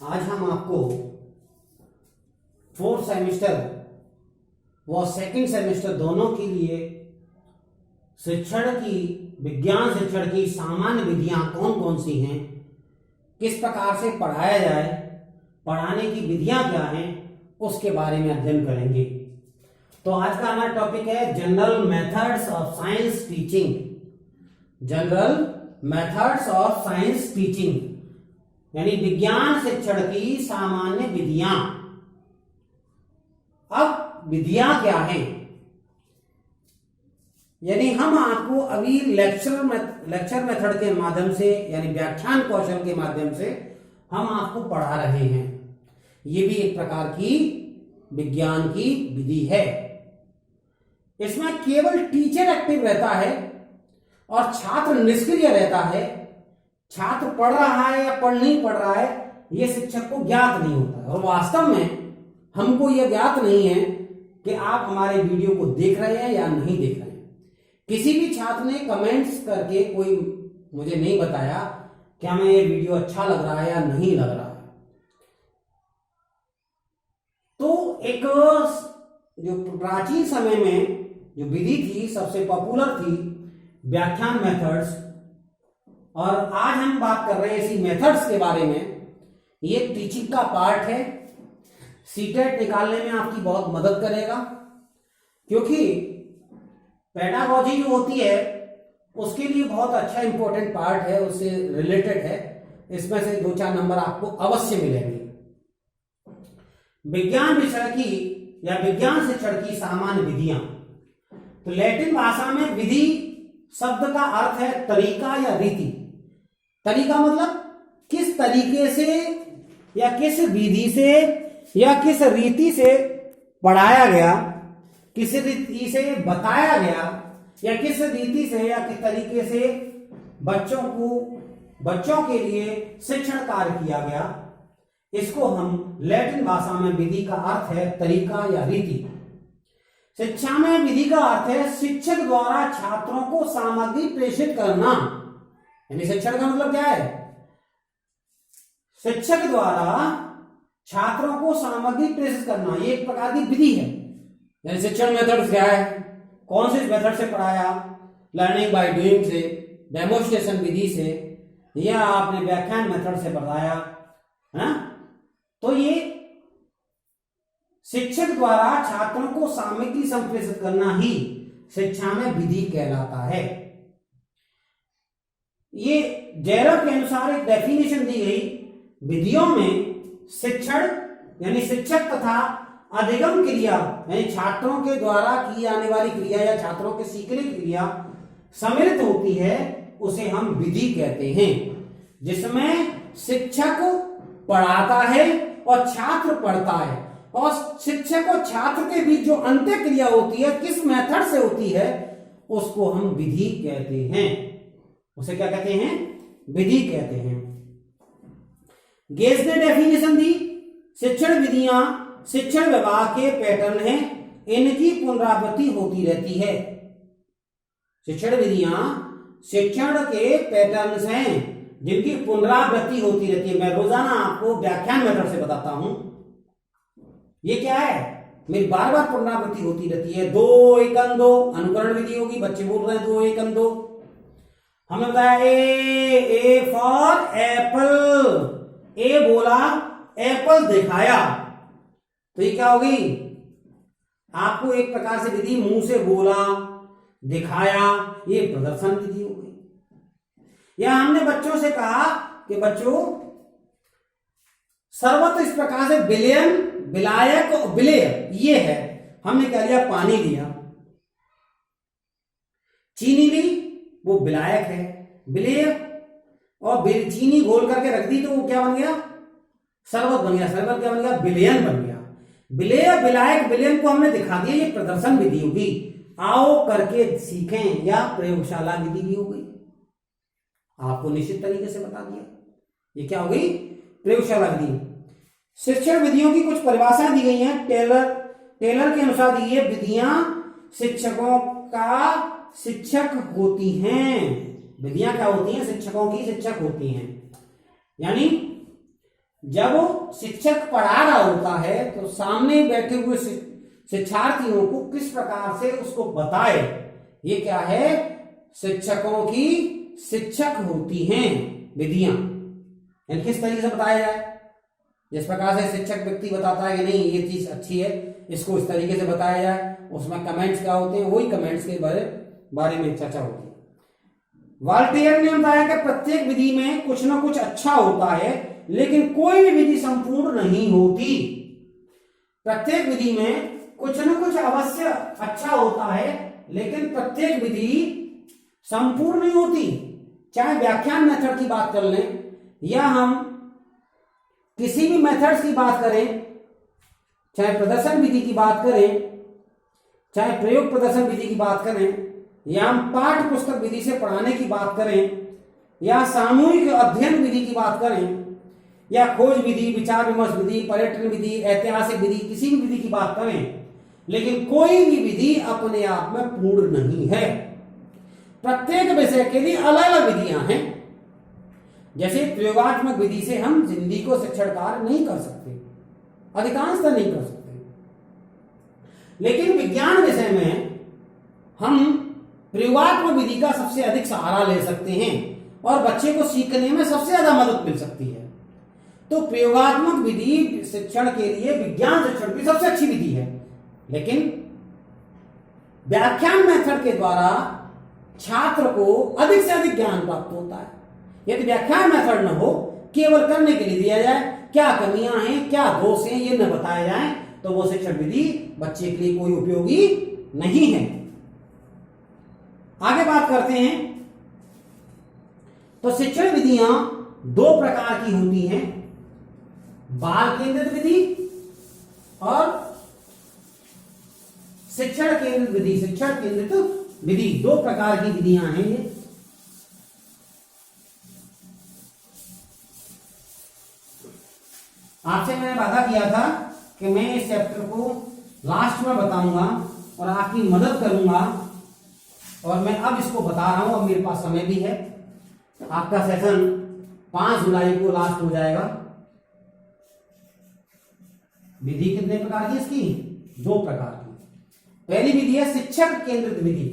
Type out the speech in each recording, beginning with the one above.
आज हम आपको फोर्थ सेमेस्टर व सेकंड सेमेस्टर दोनों के लिए विज्ञान शिक्षण की सामान्य विधियां कौन कौन सी हैं, किस प्रकार से पढ़ाया जाए, पढ़ाने की विधियां क्या हैं, उसके बारे में अध्ययन करेंगे। तो आज का हमारा टॉपिक है general methods of science teaching. General methods of science teaching यानी विज्ञान शिक्षण की सामान्य विधियां। अब विधियां क्या हैं, यानी हम आपको अभी लेक्चर मेथड के माध्यम से यानी व्याख्यान कौशल के माध्यम से हम आपको पढ़ा रहे हैं। ये भी एक प्रकार की विज्ञान की विधि है। इसमें केवल टीचर एक्टिव रहता है और छात्र निष्क्रिय रहता है। छात्र पढ़ रहा है या पढ़ नहीं पढ़ रहा है यह शिक्षक को ज्ञात नहीं होता है, और वास्तव में हमको यह ज्ञात नहीं है कि आप हमारे वीडियो को देख रहे हैं या नहीं देख रहे हैं। किसी भी छात्र ने कमेंट्स करके कोई मुझे नहीं बताया कि हमें ये वीडियो अच्छा लग रहा है या नहीं लग रहा है। तो एक जो प्राचीन समय में जो विधि थी, सबसे पॉपुलर थी व्याख्यान मेथड्स, और आज हम बात कर रहे हैं इसी मेथड्स के बारे में। ये टीचिंग का पार्ट है, सीटेट निकालने में आपकी बहुत मदद करेगा, क्योंकि पेडागोजी जो होती है उसके लिए बहुत अच्छा इंपॉर्टेंट पार्ट है, उससे रिलेटेड है। इसमें से 2-4 नंबर आपको अवश्य मिलेंगे। विज्ञान विषय की या विज्ञान शिक्षण की सामान्य विधियां। तो लैटिन भाषा में विधि शब्द का अर्थ है तरीका या रीति। तरीका मतलब किस तरीके से या किस विधि से या किस रीति से पढ़ाया गया, किस रीति से बताया गया, या किस रीति से या किस तरीके से बच्चों के लिए शिक्षण कार्य किया गया। इसको हम लैटिन भाषा में विधि का अर्थ है तरीका या रीति। शिक्षा में विधि का अर्थ है शिक्षक द्वारा छात्रों को सामग्री प्रेषित करना। यानी शिक्षण का मतलब क्या है? शिक्षक द्वारा छात्रों को सामग्री प्रेषित करना, ये एक प्रकार की विधि है। यानी शिक्षण मेथड क्या है, कौन से मेथड से पढ़ाया, लर्निंग बाय डूइंग से, डेमोन्स्ट्रेशन विधि से, या आपने व्याख्यान मेथड से पढ़ाया है। तो ये शिक्षक द्वारा छात्रों को सामग्री संप्रेषित करना ही शिक्षा में विधि कहलाता है। ये जेरर के अनुसार एक डेफिनेशन दी गई। विधियों में शिक्षण यानी शिक्षक तथा अधिगम क्रिया यानी छात्रों के द्वारा की जाने वाली क्रिया या छात्रों के सीखने की क्रिया सम्मिलित होती है, उसे हम विधि कहते हैं। जिसमें शिक्षक पढ़ाता है और छात्र पढ़ता है, और शिक्षक और छात्र के बीच जो अंत्य क्रिया होती है किस मेथड से होती है उसको हम विधि कहते हैं। उसे क्या कहते हैं? विधि कहते हैं। गेज ने डेफिनेशन दी, शिक्षण विधियां शिक्षण विभाग के पैटर्न हैं, इनकी पुनरावृत्ति होती रहती है। शिक्षण विधियां शिक्षण के पैटर्न्स हैं जिनकी पुनरावृत्ति होती रहती है। मैं रोजाना आपको व्याख्यान मेथड से बताता हूं। ये क्या है? मेरी बार बार पुनरावृत्ति होती रहती है। 2 1 2 अनुकरण विधि होगी। बच्चे बोल रहे हैं 2 1 2। हमने बताया ए फॉर एप्पल। ए बोला, एप्पल दिखाया, तो ये क्या होगी? आपको एक प्रकार से विधि मुंह से बोला, दिखाया, ये प्रदर्शन विधि हो गई। या हमने बच्चों से कहा कि बच्चों सर्वत्र इस प्रकार से विलयन, विलायक और विलेय ये है। हमने क्या लिया? पानी लिया। चीनी ली, वो विलायक है। विलेय और चीनी घोल करके रख दी तो वो क्या बन गया? शरबत बन गया। शरबत क्या बन गया? विलयन बन गया। विलेय, विलायक, विलयन को हमने दिखा दिया, ये प्रदर्शन विधि होगी। आओ करके सीखें, या प्रयोगशाला विधि भी हो गई। आपको निश्चित तरीके से बता दिया। ये क्या हो गई? प्रयोगशाला विधि। शिक्षण विधियों की कुछ परिभाषाएं दी गई हैं। टेलर के अनुसार दी है विधियां शिक्षकों का शिक्षक होती हैं। विधियां क्या होती हैं? शिक्षकों की शिक्षक होती हैं। यानी जब शिक्षक पढ़ा रहा होता है तो सामने बैठे हुए शिक्षार्थियों को किस प्रकार से उसको बताए, ये क्या है, शिक्षकों की शिक्षक होती हैं विधियां। किस तरीके से बताया जाए, जिस प्रकार से शिक्षक व्यक्ति बताता है कि नहीं ये चीज अच्छी है, इसको इस तरीके से बताया जाए, उसमें कमेंट्स क्या होते हैं, वही कमेंट्स के बारे में चर्चा होती है। वॉल्टेयर ने बताया कि प्रत्येक विधि में कुछ ना कुछ अच्छा होता है, लेकिन कोई भी विधि संपूर्ण नहीं होती। प्रत्येक विधि में कुछ न कुछ अवश्य अच्छा होता है, लेकिन प्रत्येक विधि संपूर्ण नहीं होती। चाहे व्याख्यान मेथड की बात कर लें या हम किसी भी मेथड्स की बात करें, चाहे प्रदर्शन विधि की बात करें, चाहे प्रयोग प्रदर्शन विधि की बात करें, या हम पाठ्य पुस्तक विधि से पढ़ाने की बात करें, या सामूहिक अध्ययन विधि की बात करें, या खोज विधि, विचार विमर्श विधि, पर्यटन विधि, ऐतिहासिक विधि, किसी भी विधि की बात करें, लेकिन कोई भी विधि अपने आप में पूर्ण नहीं है। प्रत्येक विषय के लिए अलग अलग विधियां हैं। जैसे प्रयोगात्मक विधि से हम जिंदगी को शिक्षण कार्य नहीं कर सकते, अधिकांशतः नहीं कर सकते, लेकिन विज्ञान विषय में हम प्रयोगात्मक विधि का सबसे अधिक सहारा ले सकते हैं और बच्चे को सीखने में सबसे ज्यादा मदद मिल सकती है। तो प्रयोगात्मक विधि शिक्षण के लिए विज्ञान शिक्षण की सबसे अच्छी विधि है, लेकिन व्याख्यान मेथड के द्वारा छात्र को अधिक से अधिक ज्ञान प्राप्त होता है। यदि व्याख्यान मेथड न हो, केवल करने के लिए दिया जाए, क्या कमियां हैं, क्या दोष हैं, ये न बताया जाए, तो वो शिक्षण विधि बच्चे के लिए कोई उपयोगी नहीं है। आगे बात करते हैं। तो शिक्षण विधियां दो प्रकार की होती हैं, बाल केंद्रित विधि और शिक्षण केंद्रित विधि। शिक्षण केंद्रित विधि दो प्रकार की विधियां हैं ये। आपसे मैंने वादा किया था कि मैं इस चैप्टर को लास्ट में बताऊंगा और आपकी मदद करूंगा, और मैं अब इसको बता रहा हूं। अब मेरे पास समय भी है। आपका सेशन 5 जुलाई को लास्ट हो जाएगा। विधि कितने प्रकार की इसकी? 2 प्रकार की। पहली विधि है शिक्षक केंद्रित विधि।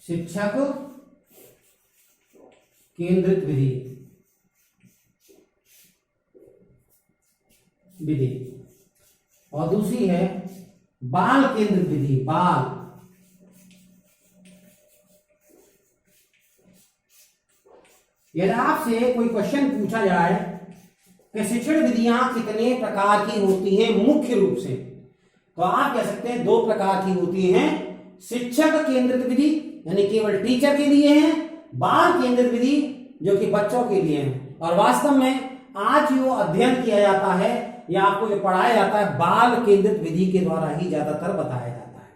शिक्षक केंद्रित विधि और दूसरी है बाल केंद्रित विधि। बाल, यदि आपसे कोई क्वेश्चन पूछा जाए कि शिक्षण विधियां कितने प्रकार की होती हैं मुख्य रूप से, तो आप कह सकते हैं 2 प्रकार की होती हैं। शिक्षक केंद्रित विधि यानी केवल टीचर के लिए है, बाल केंद्रित विधि जो कि बच्चों के लिए है। और वास्तव में आज जो अध्ययन किया जाता है या आपको जो पढ़ाया जाता है, बाल केंद्रित विधि के द्वारा ही ज्यादातर बताया जाता है।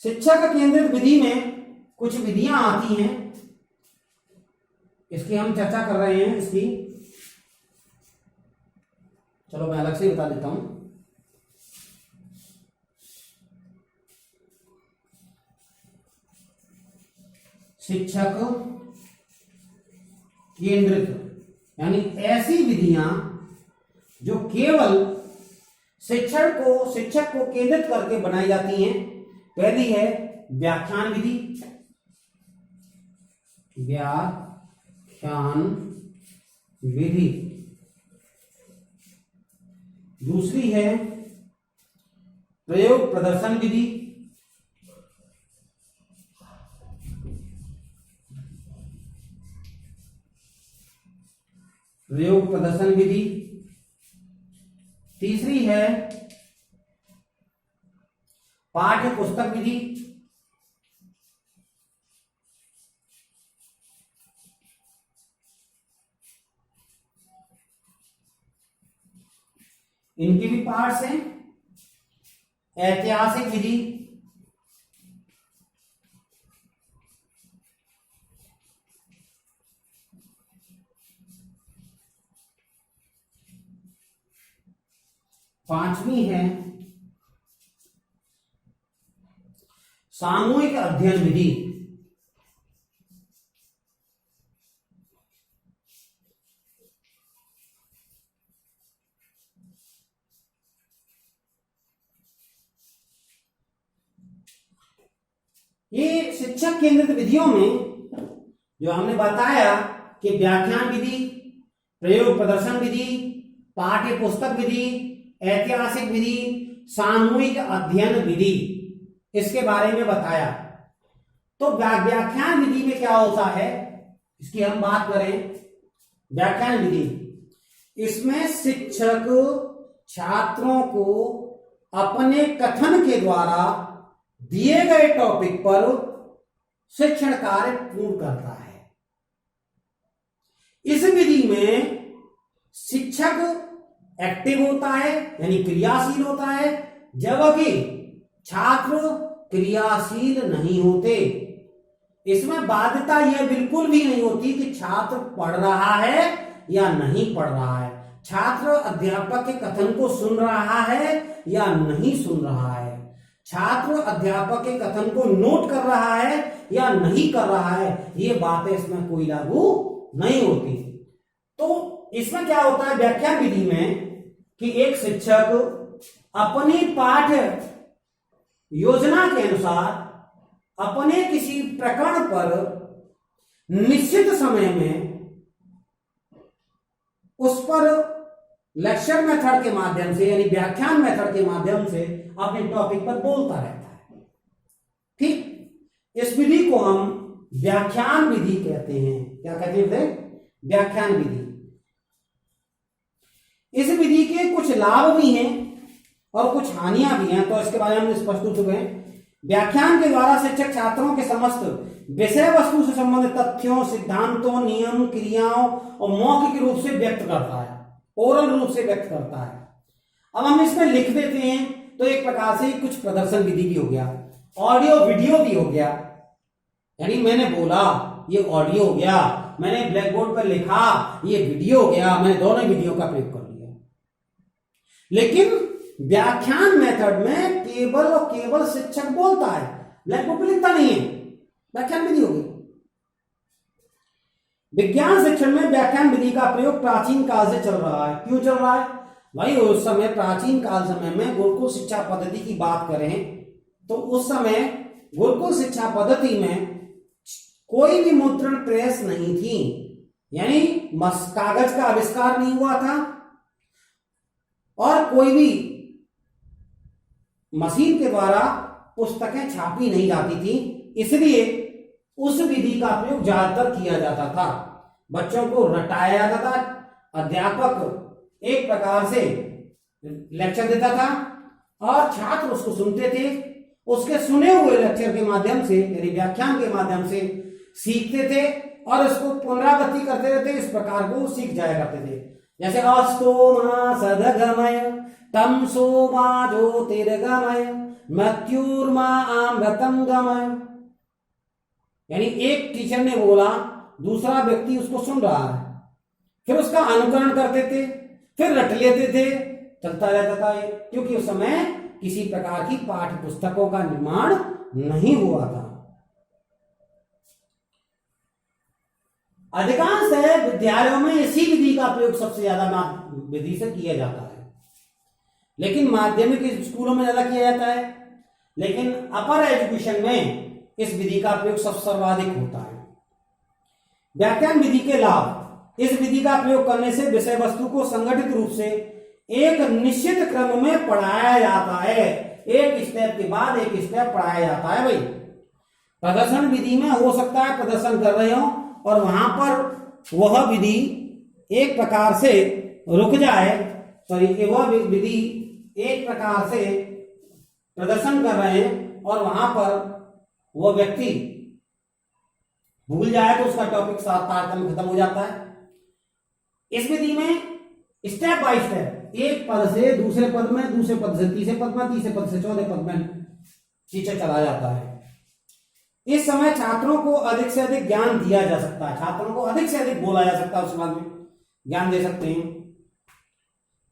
शिक्षक केंद्रित विधि में कुछ विधियां आती हैं, इसकी हम चर्चा कर रहे हैं। इसकी चलो मैं अलग से बता देता हूं। शिक्षक केंद्रित यानी ऐसी विधियां जो केवल शिक्षक को केंद्रित करके बनाई जाती हैं। पहली है व्याख्यान विधि, व्याख्यान विधि। दूसरी है प्रयोग प्रदर्शन विधि, प्रयोग प्रदर्शन विधि। तीसरी है पाठ्य पुस्तक विधि। इनकी भी पार्ट्स हैं। ऐतिहासिक विधि, पांचवी है सामूहिक अध्ययन विधि। ये शिक्षक केंद्रित विधियों में जो हमने बताया कि व्याख्यान विधि, प्रयोग प्रदर्शन विधि, पाठ्य पुस्तक विधि, ऐतिहासिक विधि, सामूहिक अध्ययन विधि, इसके बारे में बताया। तो व्याख्यान विधि में क्या होता है, इसकी हम बात करें। व्याख्यान विधि, इसमें शिक्षक छात्रों को अपने कथन के द्वारा दिए गए टॉपिक पर शिक्षण कार्य पूर्ण करता है। इस विधि में शिक्षक एक्टिव होता है यानी क्रियाशील होता है, जबकि छात्र क्रियाशील नहीं होते। इसमें बाध्यता यह बिल्कुल भी नहीं होती कि छात्र पढ़ रहा है या नहीं पढ़ रहा है, छात्र अध्यापक के कथन को सुन रहा है या नहीं सुन रहा है, छात्र अध्यापक के कथन को नोट कर रहा है या नहीं कर रहा है, ये बातें इसमें कोई लागू नहीं होती। तो इसमें क्या होता है व्याख्यान विधि में कि एक शिक्षक अपनी पाठ्य योजना के अनुसार अपने किसी प्रकरण पर निश्चित समय में उस पर लेक्चर मेथड के माध्यम से यानी व्याख्यान मेथड के माध्यम से अपने टॉपिक पर बोलता रहता है। ठीक, इस विधि को हम व्याख्यान विधि कहते हैं। क्या कहते हैं? व्याख्यान विधि। इस विधि के कुछ लाभ भी हैं और कुछ हानियां भी हैं, तो इसके बारे में हम स्पष्ट हो चुके हैं। व्याख्यान के द्वारा शिक्षक छात्रों के समस्त विषय वस्तु से संबंधित तथ्यों, सिद्धांतों, नियम, क्रियाओं और मौखिक रूप से व्यक्त करता है, ओरल रूप से व्यक्त करता है। अब हम इसमें लिख देते हैं तो एक प्रकार से कुछ प्रदर्शन विधि भी हो गया, ऑडियो वीडियो भी हो गया। यानी मैंने बोला ये ऑडियो हो गया, मैंने ब्लैक बोर्ड पर लिखा ये वीडियो हो गया, मैंने दोनों वीडियो का प्रयोग कर लिया। लेकिन व्याख्यान मेथड में केवल और केवल शिक्षक बोलता है, ब्लैक बोर्ड पर लिखता नहीं है, व्याख्यान विधि होगी। विज्ञान शिक्षण में व्याख्यान विधि का प्रयोग प्राचीन काल से चल रहा है। क्यों चल रहा है भाई? उस समय प्राचीन काल समय में गुरुकुल शिक्षा पद्धति की बात करें तो उस समय गुरुकुल शिक्षा पद्धति में कोई भी मुद्रण प्रेस नहीं थी, यानी कागज का आविष्कार नहीं हुआ था और कोई भी मशीन के द्वारा पुस्तकें छापी नहीं जाती थी, इसलिए उस विधि का प्रयोग ज्यादातर किया जाता था। बच्चों को रटाया जाता था, अध्यापक एक प्रकार से लेक्चर देता था और छात्र उसको सुनते थे, उसके सुने हुए लेक्चर के माध्यम से यानी व्याख्यान के माध्यम से सीखते थे और उसको पुनरावृत्ति करते रहते, इस प्रकार को सीख जाया करते थे। जैसे अस्तोमा सदगमय तम सोमा ज्योतिर्गमय मृत्युर्मा अमृतम गमय। यानी एक टीचर ने बोला, दूसरा व्यक्ति उसको सुन रहा है, फिर उसका अनुकरण करते थे, फिर रट लेते थे, चलता रहता था ये, क्योंकि उस समय किसी प्रकार की पाठ्य पुस्तकों का निर्माण नहीं हुआ था। अधिकांश विद्यालयों में इसी विधि का प्रयोग सबसे ज्यादा विधि से किया जाता है, लेकिन माध्यमिक स्कूलों में ज्यादा किया जाता है, लेकिन अपर एजुकेशन में इस विधि का प्रयोग सबसे सर्वाधिक होता है। व्याख्यान विधि के लाभ। इस विधि का प्रयोग करने से विषय वस्तु को संगठित रूप से एक निश्चित क्रम में पढ़ाया जाता है, एक स्टेप के बाद एक स्टेप पढ़ाया जाता है। भाई प्रदर्शन विधि में हो सकता है प्रदर्शन कर रहे हो और वहां पर वह विधि एक प्रकार से रुक जाए, वह विधि एक प्रकार से प्रदर्शन कर रहे हैं और वहां पर वह व्यक्ति भूल जाए तो उसका टॉपिक तारतम्य खत्म हो जाता है। इस विधि में स्टेप बाय स्टेप एक पद से दूसरे पद में, दूसरे पद से तीसरे पद में, तीसरे पद से चौथे पद में टीचर चला जाता है। इस समय छात्रों को अधिक से अधिक ज्ञान दिया जा सकता है, छात्रों को अधिक से अधिक बोला जा सकता है, उस बाद में ज्ञान दे सकते हैं।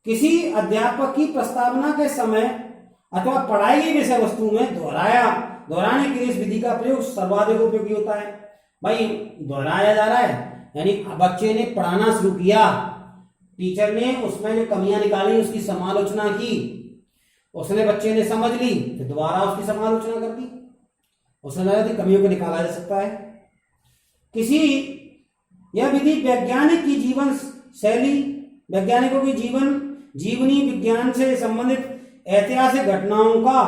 किसी अध्यापक की प्रस्तावना के समय अथवा पढ़ाई की विषय वस्तु में दोहराने के लिए इस विधि का प्रयोग सर्वाधिक उपयोगी होता है। भाई दोहराया जा रहा है, यानी बच्चे ने पढ़ाना शुरू किया, टीचर ने उसमें जो कमियां निकाली उसकी समालोचना की, उसने बच्चे ने समझ ली, फिर दोबारा उसकी समालोचना कर दी। उसमें लगातार कमियों को निकाला जा सकता है। किसी यह विधि वैज्ञानिक की जीवन शैली, वैज्ञानिकों की जीवनी विज्ञान से संबंधित ऐतिहासिक घटनाओं का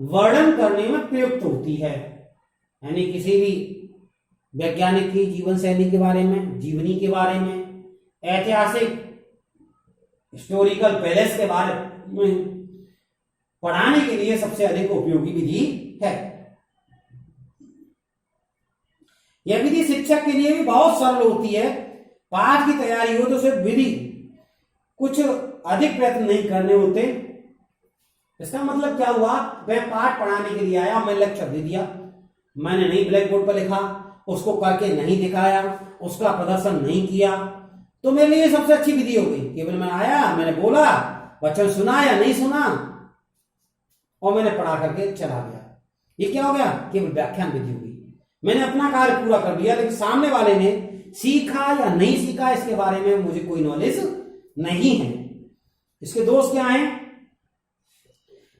वर्णन करने में प्रयुक्त होती है। यानी किसी भी वैज्ञानिक की जीवन शैली के बारे में, जीवनी के बारे में, ऐतिहासिक हिस्टोरिकल पैलेस के बारे में पढ़ाने के लिए सबसे अधिक उपयोगी विधि है। यह विधि शिक्षक के लिए भी बहुत सरल होती है। पाठ की तैयारी हो तो सिर्फ विधि, कुछ अधिक प्रयत्न नहीं करने होते। इसका मतलब क्या हुआ, वह पाठ पढ़ाने के लिए आया, मैं लेक्चर दे दिया, मैंने नहीं ब्लैक बोर्ड पर लिखा, उसको करके नहीं दिखाया, उसका प्रदर्शन नहीं किया, तो मेरे लिए सबसे अच्छी विधि हो गई। केवल मैं आया, मैंने बोला, बच्चों ने सुना या नहीं सुना, और मैंने पढ़ा करके चला गया। ये क्या हो गया, केवल व्याख्यान विधि हो गई। मैंने अपना कार्य पूरा कर लिया, लेकिन सामने वाले ने सीखा या नहीं सीखा इसके बारे में मुझे कोई नॉलेज नहीं है। इसके दोष क्या हैं?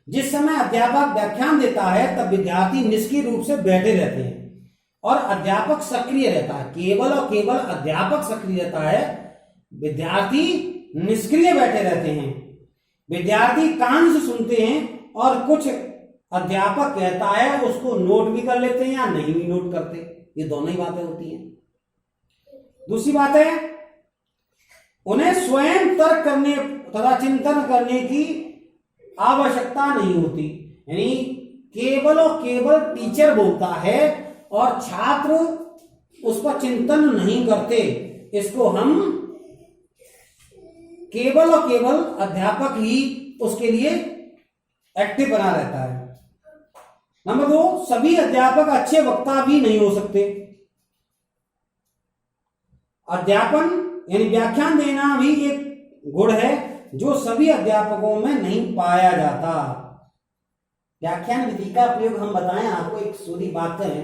जिस समय अध्यापक व्याख्यान देता है तब विद्यार्थी निष्क्रिय रूप से बैठे रहते हैं और अध्यापक सक्रिय रहता है। केवल और केवल अध्यापक सक्रिय रहता है, विद्यार्थी निष्क्रिय बैठे रहते हैं। विद्यार्थी कान से सुनते हैं और कुछ अध्यापक कहता है उसको नोट भी कर लेते हैं या नहीं भी नोट करते। ये दोनों ही बातें होती हैं। दूसरी बात है, उन्हें स्वयं तर्क करने तथा चिंतन करने की आवश्यकता नहीं होती। यानी केवल और केवल टीचर बोलता है और छात्र उस पर चिंतन नहीं करते। इसको हम केवल और केवल अध्यापक ही उसके लिए एक्टिव बना रहता है। नंबर 2, सभी अध्यापक अच्छे वक्ता भी नहीं हो सकते। अध्यापन यानी व्याख्यान देना भी एक गुण है जो सभी अध्यापकों में नहीं पाया जाता। व्याख्यान विधि का प्रयोग हम बताएं आपको, एक सीधी बात है,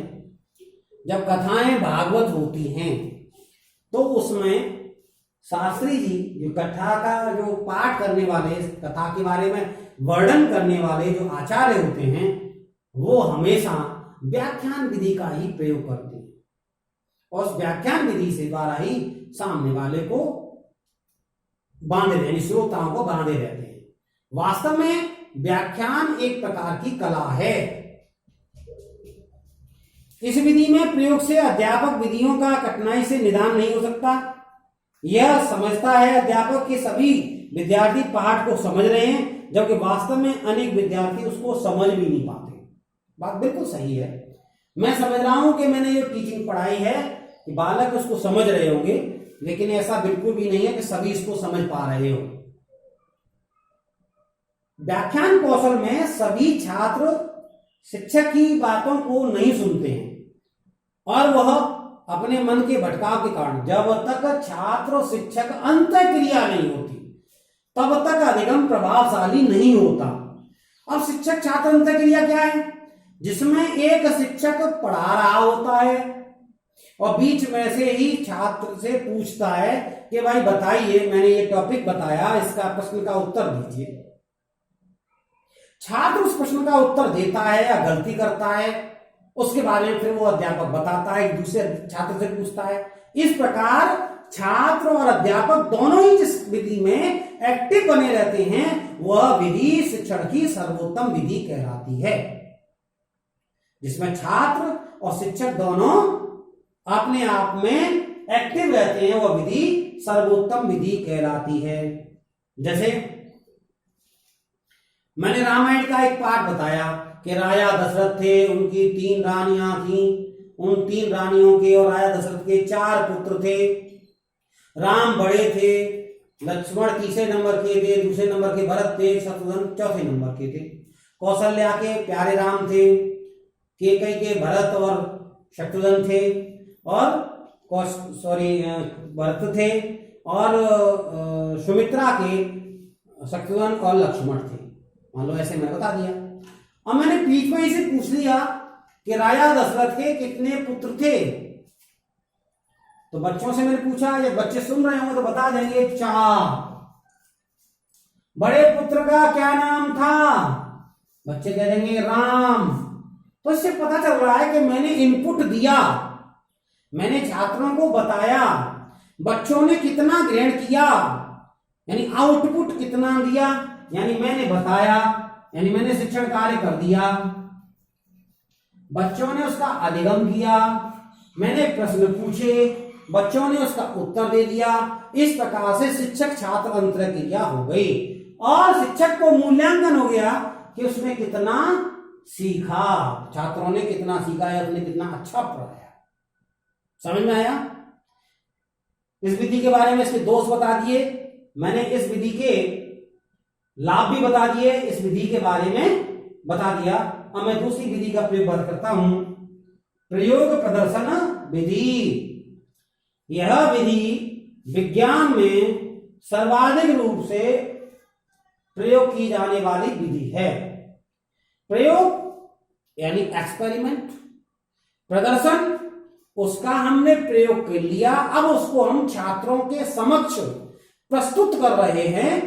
जब कथाएं भागवत होती हैं तो उसमें शास्त्री जी जो कथा का जो पाठ करने वाले, कथा के बारे में वर्णन करने वाले जो आचार्य होते हैं, वो हमेशा व्याख्यान विधि का ही प्रयोग करते हैं और उस व्याख्यान विधि से द्वारा ही सामने वाले को बांधे रहते, श्रोताओं को बांधे रहते हैं। वास्तव में व्याख्यान एक प्रकार की कला है। इस विधि में प्रयोग से अध्यापक विधियों का कठिनाई से निदान नहीं हो सकता। यह समझता है अध्यापक के सभी विद्यार्थी पाठ को समझ रहे हैं, जबकि वास्तव में अनेक विद्यार्थी उसको समझ भी नहीं पाते। बात बिल्कुल सही है। मैं समझ रहा हूं कि मैंने जो टीचिंग पढ़ाई है कि बालक उसको समझ रहे होंगे, लेकिन ऐसा बिल्कुल भी नहीं है कि सभी इसको समझ पा रहे हो। व्याख्यान कौशल में सभी छात्र शिक्षक की बातों को नहीं सुनते हैं और वह अपने मन के भटकाव के कारण, जब तक छात्र और शिक्षक अंतःक्रिया नहीं होती तब तक अधिगम प्रभावशाली नहीं होता। अब शिक्षक छात्र अंतःक्रिया क्या है? जिसमें एक शिक्षक पढ़ा रहा होता है और बीच में से ही छात्र से पूछता है कि भाई बताइए, मैंने ये टॉपिक बताया, इसका प्रश्न का उत्तर दीजिए। छात्र उस प्रश्न का उत्तर देता है या गलती करता है, उसके बारे में फिर वो अध्यापक बताता है, एक दूसरे छात्र से पूछता है। इस प्रकार छात्र और अध्यापक दोनों ही जिस विधि में एक्टिव बने रहते हैं, वह विधि शिक्षण की सर्वोत्तम विधि कहलाती है। जिसमें छात्र और शिक्षक दोनों अपने आप में एक्टिव रहते हैं, वह विधि सर्वोत्तम विधि कहलाती है। जैसे मैंने रामायण का एक पाठ बताया कि राजा दशरथ थे, उनकी 3 रानियां थीं, उन 3 रानियों के और राजा दशरथ के 4 पुत्र थे। राम बड़े थे, लक्ष्मण तीसरे नंबर के थे, दूसरे नंबर के भरत थे, शत्रुघ्न चौथे नंबर के थे। कौशल्या के प्यारे राम थे, केकई के भरत और शत्रुघ्न थे, और भरत थे, और सुमित्रा के शत्रुघ्न और लक्ष्मण थे। मान लो ऐसे मैंने बता दिया। अब मैंने बीच में इसे पूछ लिया कि राजा दशरथ के कितने पुत्र थे, तो बच्चों से मैंने पूछा, ये बच्चे सुन रहे होंगे तो बता देंगे 4। बड़े पुत्र का क्या नाम था? बच्चे कह देंगे राम। तो इससे पता चल रहा है कि मैंने इनपुट दिया, मैंने छात्रों को बताया, बच्चों ने कितना ग्रहण किया, यानी आउटपुट कितना दिया, यानी मैंने बताया, यानी मैंने शिक्षण कार्य कर दिया, बच्चों ने उसका अधिगम किया, मैंने प्रश्न पूछे, बच्चों ने उसका उत्तर दे दिया। इस प्रकार से शिक्षक छात्र अंतर क्रिया हो गई और शिक्षक को मूल्यांकन हो गया कि उसने कितना सीखा, छात्रों ने कितना सीखा या उसने कितना अच्छा पढ़ाया। समझ में आया? इस विधि के बारे में इसके दोष बता दिए, मैंने इस विधि के लाभ भी बता दिए, इस विधि के बारे में बता दिया। अब मैं दूसरी विधि का प्रयोग करता हूं, प्रयोग प्रदर्शन विधि। यह विधि विज्ञान में सर्वाधिक रूप से प्रयोग की जाने वाली विधि है। प्रयोग यानी एक्सपेरिमेंट, प्रदर्शन उसका हमने प्रयोग कर लिया, अब उसको हम छात्रों के समक्ष प्रस्तुत कर रहे हैं,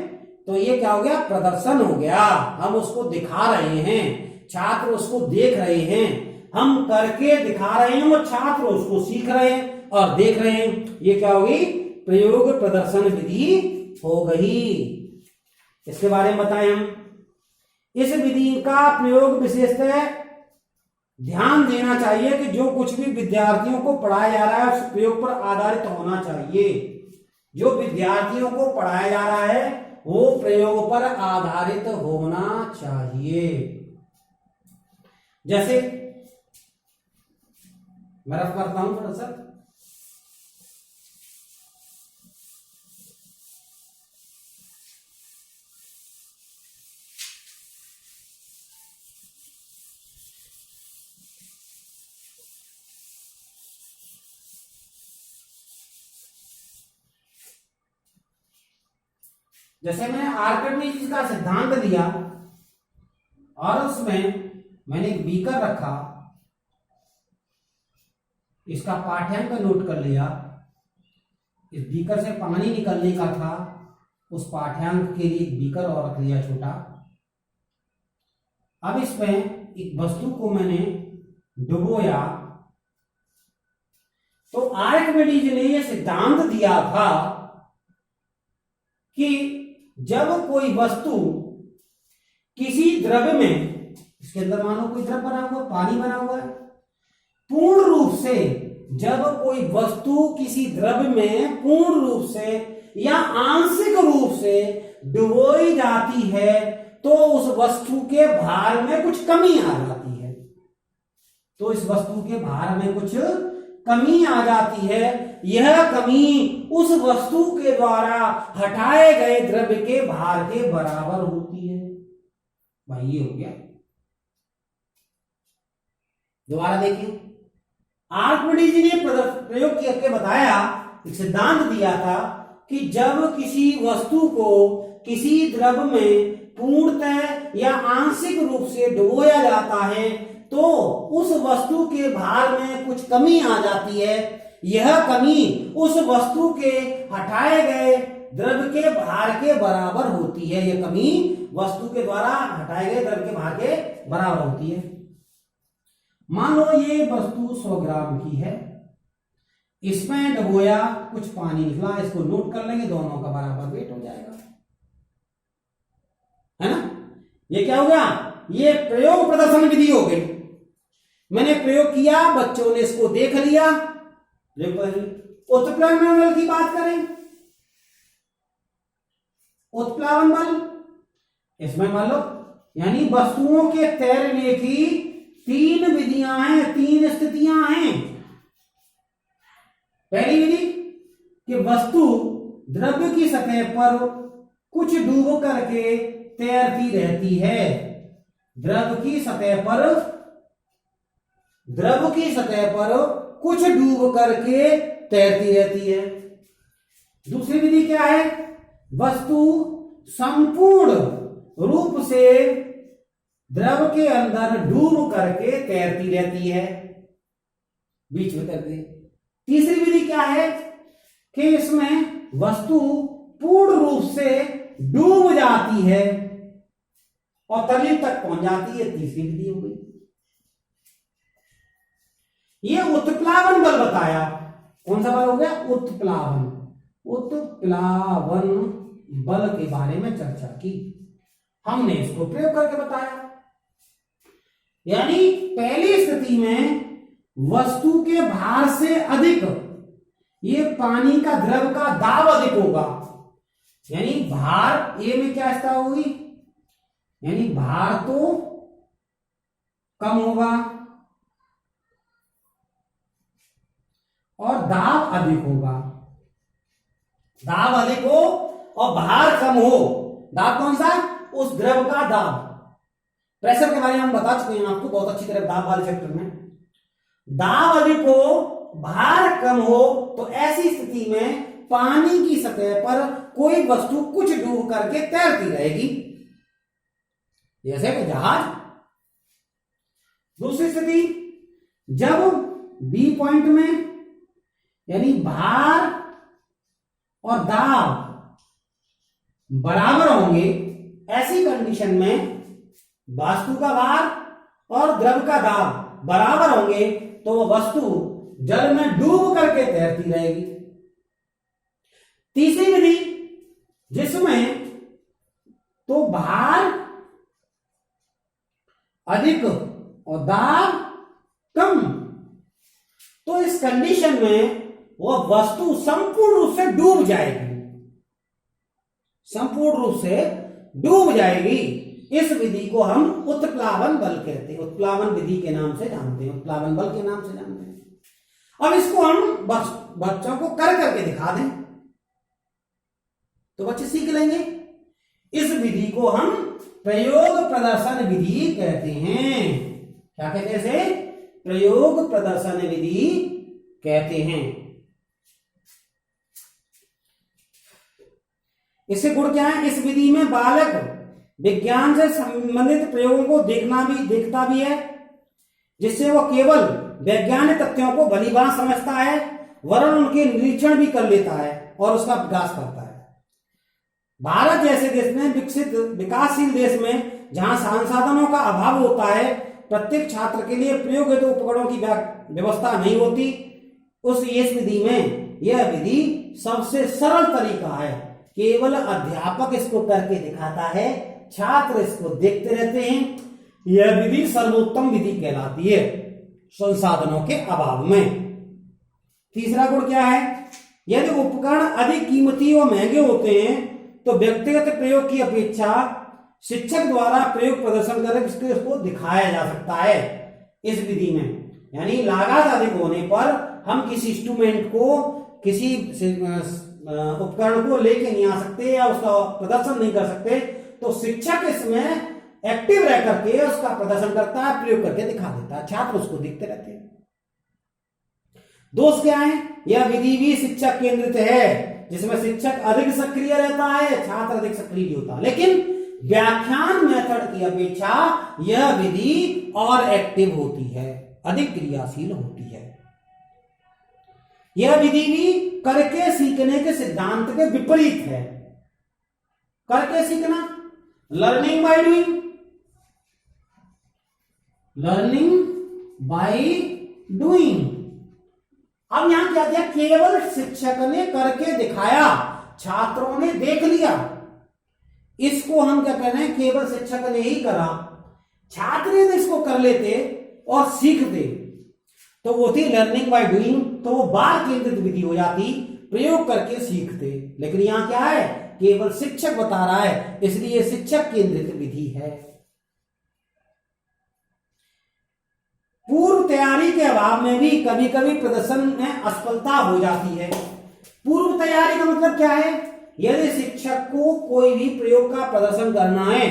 तो ये क्या हो गया? प्रदर्शन हो गया। हम उसको दिखा रहे हैं, छात्र उसको देख रहे हैं, हम करके दिखा रहे हैं और छात्र उसको सीख रहे हैं और देख रहे हैं। ये क्या होगी? प्रयोग प्रदर्शन विधि हो गई। इसके बारे में बताएं हम। इस विधि का प्रयोग विशेषतः ध्यान देना चाहिए कि जो कुछ भी विद्यार्थियों को पढ़ाया जा रहा है उस प्रयोग पर आधारित होना चाहिए। जो विद्यार्थियों को पढ़ाया जा रहा है वो प्रयोग पर आधारित होना चाहिए। जैसे मैं रफ करता हूं थोड़ा सा। जैसे मैंने आर्किमिडीज का सिद्धांत दिया और उसमें मैंने एक बीकर रखा, इसका पाठ्यांक नोट कर लिया, इस बीकर से पानी निकलने का था, उस पाठ्यांक के लिए एक बीकर और रख लिया छोटा। अब इसमें एक वस्तु को मैंने डुबोया, तो आर्किमिडीज ने यह सिद्धांत दिया था कि जब कोई वस्तु किसी द्रव्य में, इसके अंदर मानो कोई द्रव्य बना हुआ, पानी बना हुआ है, पूर्ण रूप से जब कोई वस्तु किसी द्रव्य में पूर्ण रूप से या आंशिक रूप से डुबोई जाती है तो उस वस्तु के भार में कुछ कमी आ जाती है। तो इस वस्तु के भार में कुछ कमी आ जाती है। यह कमी उस वस्तु के द्वारा हटाए गए द्रव्य के भार के बराबर होती है। भाई ये हो गया। दोबारा देखिए, आर्किमिडीज ने प्रयोग करके बताया, एक सिद्धांत दिया था कि जब किसी वस्तु को किसी द्रव्य में पूर्णतः या आंशिक रूप से डुबोया जाता है तो उस वस्तु के भार में कुछ कमी आ जाती है। यह कमी उस वस्तु के हटाए गए द्रव्य के भार के बराबर होती है। यह कमी वस्तु के द्वारा हटाए गए द्रव्य के भार के बराबर होती है। मान लो ये वस्तु 100 ग्राम की है, इसमें डुबोया, कुछ पानी निकला, इसको नोट कर लेंगे, दोनों का बराबर वेट हो जाएगा, है ना। ये क्या हो गया? ये प्रयोग प्रदर्शन विधि हो गई। मैंने प्रयोग किया, बच्चों ने इसको देख लिया। उत्प्लावन बल की बात करें, उत्प्लावन बल इसमें मान लो यानी वस्तुओं के तैरने की 3 विधियां हैं, 3 स्थितियां हैं। पहली विधि कि वस्तु द्रव्य की सतह पर कुछ डूब करके तैरती रहती है। द्रव्य की सतह पर कुछ डूब करके तैरती रहती है। दूसरी विधि क्या है? वस्तु संपूर्ण रूप से द्रव के अंदर डूब करके तैरती रहती है, बीच में तैरती है। तीसरी विधि क्या है कि इसमें वस्तु पूर्ण रूप से डूब जाती है और तली तक पहुंच जाती है। तीसरी विधि हो गई। ये उत्प्लावन बल बताया। कौन सा बल हो गया? उत्प्लावन। उत्प्लावन बल के बारे में चर्चा की, हमने इसको प्रयोग करके बताया। यानी पहली स्थिति में वस्तु के भार से अधिक ये पानी का द्रव का दाब अधिक होगा, यानी भार ए में क्या स्थिति होगी, यानी भार तो कम होगा और दाब अधिक होगा। दाब अधिक हो और भार कम हो। दाब कौन सा? उस द्रव का दाब। प्रेशर के बारे में हम बता चुके हैं आपको बहुत अच्छी तरह दाब वाले चैप्टर में। दाब अधिक हो, भार कम हो, तो ऐसी स्थिति में पानी की सतह पर कोई वस्तु कुछ डूब करके तैरती रहेगी, जैसे कि जहाज। दूसरी स्थिति, जब बी पॉइंट में यानी भार और दाब बराबर होंगे, ऐसी कंडीशन में वस्तु का भार और द्रव का दाब बराबर होंगे तो वह वस्तु जल में डूब करके तैरती रहेगी। तीसरी विधि, जिसमें तो भार अधिक और दाब कम, तो इस कंडीशन में वह वस्तु संपूर्ण रूप से डूब जाएगी, संपूर्ण रूप से डूब जाएगी। इस विधि को हम उत्प्लावन बल कहते हैं, उत्प्लावन विधि के नाम से जानते हैं, उत्प्लावन बल के नाम से जानते हैं। अब इसको हम बच्चों को कर करके दिखा दें तो बच्चे सीख लेंगे। इस विधि को हम प्रयोग प्रदर्शन विधि कहते हैं। क्या कहते हैं इसे? प्रयोग प्रदर्शन विधि कहते हैं। इससे गुण क्या है? इस विधि में बालक विज्ञान से संबंधित प्रयोगों को देखता भी है, जिससे वह केवल वैज्ञानिक तथ्यों को भलीभांति समझता है, वरन उनके निरीक्षण भी कर लेता है और उसका विकास करता है। भारत जैसे देश में विकासशील देश में जहां संसाधनों का अभाव होता है, प्रत्येक छात्र के लिए प्रयोग हेतु उपकरणों की व्यवस्था नहीं होती, उस इस विधि में यह विधि सबसे सरल तरीका है। केवल अध्यापक इसको करके दिखाता है, छात्र इसको देखते रहते हैं। यह विधि सर्वोत्तम विधि कहलाती है संसाधनों के अभाव में। तीसरा गुण क्या है? यदि उपकरण अधिक कीमती और महंगे होते हैं तो व्यक्तिगत प्रयोग की अपेक्षा शिक्षक द्वारा प्रयोग प्रदर्शन करके उसको दिखाया जा सकता है इस विधि में। यानी लागत अधिक होने पर हम किसी इंस्ट्रूमेंट को, किसी उपकरण को लेके नहीं आ सकते या उसका प्रदर्शन नहीं कर सकते, तो शिक्षक इसमें एक्टिव रह करके उसका प्रदर्शन करता है, प्रयोग करके दिखा देता है, छात्र उसको देखते रहते हैं। दोष क्या है? यह विधि भी शिक्षक केंद्रित है, जिसमें शिक्षक अधिक सक्रिय रहता है, छात्र अधिक सक्रिय नहीं होता। लेकिन व्याख्यान मेथड की अपेक्षा यह विधि और एक्टिव होती है, अधिक क्रियाशील होती है। यह विधि भी करके सीखने के सिद्धांत के विपरीत है। करके सीखना, learning by doing, learning by doing. अब यहां क्या किया? केवल शिक्षक ने करके दिखाया, छात्रों ने देख लिया। इसको हम क्या कह रहे हैं? केवल शिक्षक ने ही करा, छात्र यदि इसको कर लेते और सीखते तो वो थी लर्निंग बाय डूइंग, तो वो बाल केंद्रित विधि हो जाती, प्रयोग करके सीखते। लेकिन यहां क्या है? केवल शिक्षक बता रहा है, इसलिए शिक्षक केंद्रित विधि है। पूर्व तैयारी के अभाव में भी कभी कभी प्रदर्शन में असफलता हो जाती है। पूर्व तैयारी का मतलब क्या है? यदि शिक्षक को कोई भी प्रयोग का प्रदर्शन करना है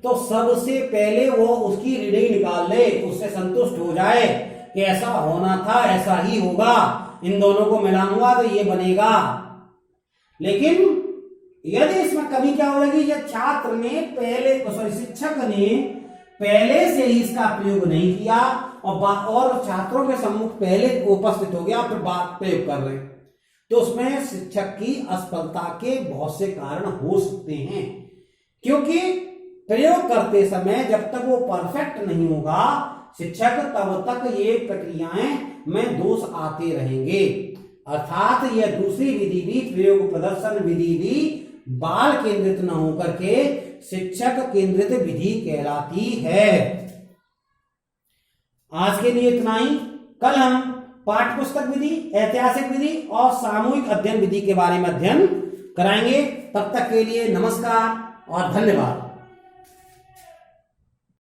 तो सबसे पहले वो उसकी रीडिंग निकाल ले, उससे संतुष्ट हो जाए कि ऐसा होना था, ऐसा ही होगा, इन दोनों को मिलाऊंगा तो ये बनेगा। लेकिन यदि इसमें कमी क्या हो जाएगी? जब छात्र ने शिक्षक ने पहले से ही इसका प्रयोग नहीं किया और छात्रों के सम्मुख पहले उपस्थित हो गया, फिर बात प्रयोग कर रहे हैं, तो उसमें शिक्षक की असफलता के बहुत से कारण हो सकते हैं। क्योंकि प्रयोग करते समय जब तक वो परफेक्ट नहीं होगा, शिक्षक तब तक ये प्रक्रियाएं में दोष आते रहेंगे। अर्थात यह दूसरी विधि भी, प्रयोग प्रदर्शन विधि भी बाल केंद्रित न होकर के शिक्षक केंद्रित विधि कहलाती है। आज के लिए इतना ही। कल हम पाठ्य पुस्तक विधि, ऐतिहासिक विधि और सामूहिक अध्ययन विधि के बारे में अध्ययन कराएंगे। तब तक के लिए नमस्कार और धन्यवाद।